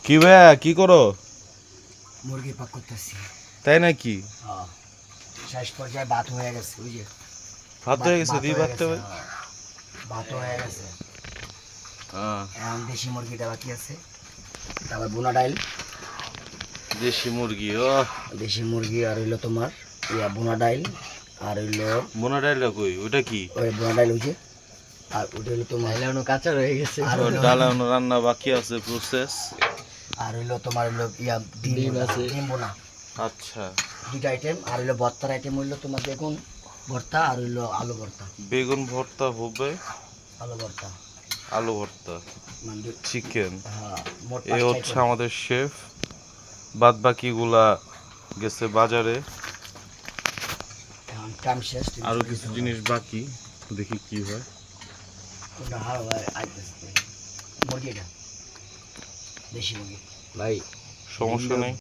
কি ভাইয়া কি করো? মুরগি পাক করতেছি। তাই নাকি? হ্যাঁ, শেষ পর্যায়ে ভাত হয়ে গেছে, ওই যে ভাত হয়ে গেছে, দি ভাতটা ভাই। ভাত হয়ে গেছে। হ্যাঁ, এখন দেশি মুরগিটা বাকি আছে, তারপর বোনা ডাইল। দেশি মুরগি। ও দেশি মুরগি আর হইলো তোমার বোনা ডাইল, আর হইলো বোনা ডাইলটা কই? ওটা কি? ওই বোনা ডাইল হইছে, আর ওটা হইলো তোমার কাঁচা রয়ে গেছে, আর ডালানো রান্না বাকি আছে প্রসেস। আর হইলো তোমার হইলো ডিম আছে, ডিম বোনা। আচ্ছা, দুইটা আইটেম। আর হইলো ভর্তার আইটেম হইলো তোমার বেগুন ভর্তা, আর হইলো আলু ভর্তা। বেগুন ভর্তা হবে, আলু ভর্তা, আলু ভর্তা, মানে চিকেন। হ্যাঁ, মোট এই 5টা হচ্ছে item। আমাদের শেফ। বাদ বাকিগুলা গেছে বাজারে। এখন কাম শেষ। আরো কিছু জিনিস বাকি, দেখি কি হয়। কোনটা হাড় আইতেছে মুরগিটা, দেশি মুরগি সমস্যা নেই।